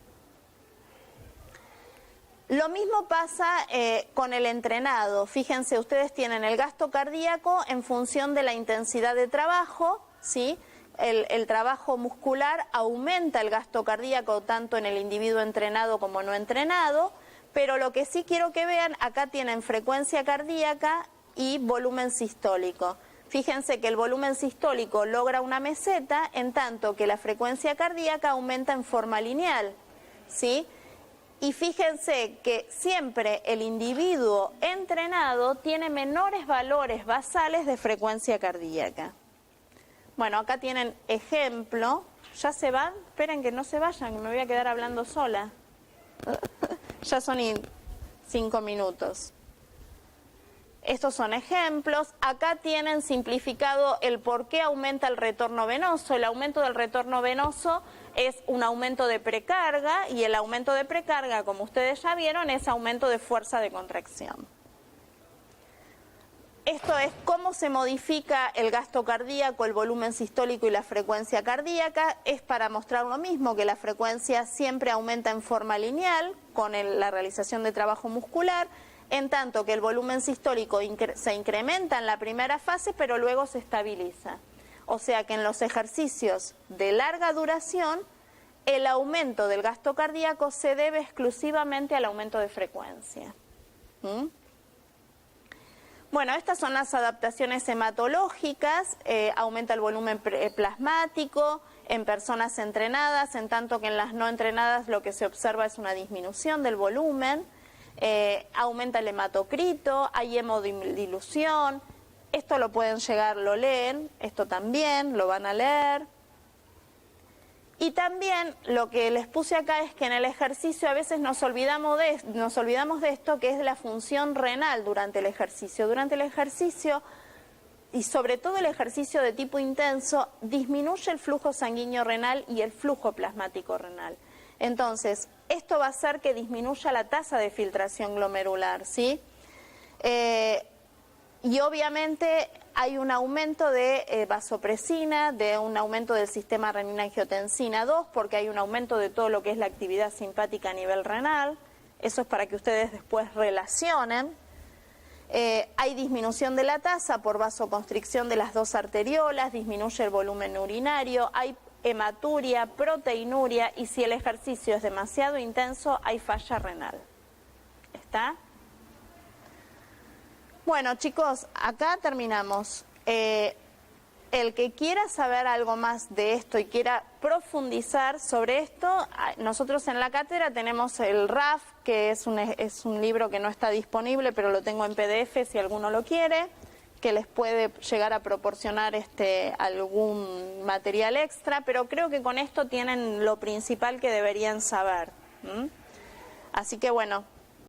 Speaker 1: Lo mismo pasa con el entrenado. Fíjense, ustedes tienen el gasto cardíaco en función de la intensidad de trabajo, ¿sí? El trabajo muscular aumenta el gasto cardíaco tanto en el individuo entrenado como no entrenado. Pero lo que sí quiero que vean, acá tienen frecuencia cardíaca y volumen sistólico. Fíjense que el volumen sistólico logra una meseta, en tanto que la frecuencia cardíaca aumenta en forma lineal, ¿sí? Y fíjense que siempre el individuo entrenado tiene menores valores basales de frecuencia cardíaca. Bueno, acá tienen ejemplo. ¿Ya se van? Esperen que no se vayan, que me voy a quedar hablando sola. Ya son 5 minutos. Estos son ejemplos. Acá tienen simplificado el por qué aumenta el retorno venoso. El aumento del retorno venoso es un aumento de precarga y el aumento de precarga, como ustedes ya vieron, es aumento de fuerza de contracción. Esto es cómo se modifica el gasto cardíaco, el volumen sistólico y la frecuencia cardíaca. Es para mostrar lo mismo, que la frecuencia siempre aumenta en forma lineal con la realización de trabajo muscular, en tanto que el volumen sistólico se incrementa en la primera fase, pero luego se estabiliza. O sea que en los ejercicios de larga duración, el aumento del gasto cardíaco se debe exclusivamente al aumento de frecuencia. Bueno, estas son las adaptaciones hematológicas. Aumenta el volumen plasmático en personas entrenadas, en tanto que en las no entrenadas lo que se observa es una disminución del volumen. Aumenta el hematocrito, hay hemodilución. Esto lo pueden llegar, lo leen, esto también lo van a leer. Y también lo que les puse acá es que en el ejercicio a veces nos olvidamos de esto, que es la función renal durante el ejercicio. Durante el ejercicio, y sobre todo el ejercicio de tipo intenso, disminuye el flujo sanguíneo renal y el flujo plasmático renal. Entonces, esto va a hacer que disminuya la tasa de filtración glomerular, ¿sí? Y obviamente hay un aumento de vasopresina, de un aumento del sistema renina-angiotensina 2, porque hay un aumento de todo lo que es la actividad simpática a nivel renal. Eso es para que ustedes después relacionen. Hay disminución de la tasa por vasoconstricción de las dos arteriolas, disminuye el volumen urinario, hay hematuria, proteinuria, y si el ejercicio es demasiado intenso, hay falla renal. ¿Está? Bueno, chicos, acá terminamos. El que quiera saber algo más de esto y quiera profundizar sobre esto, nosotros en la cátedra tenemos el RAF, que es un libro que no está disponible, pero lo tengo en PDF si alguno lo quiere, que les puede llegar a proporcionar algún material extra, pero creo que con esto tienen lo principal que deberían saber. Así que bueno,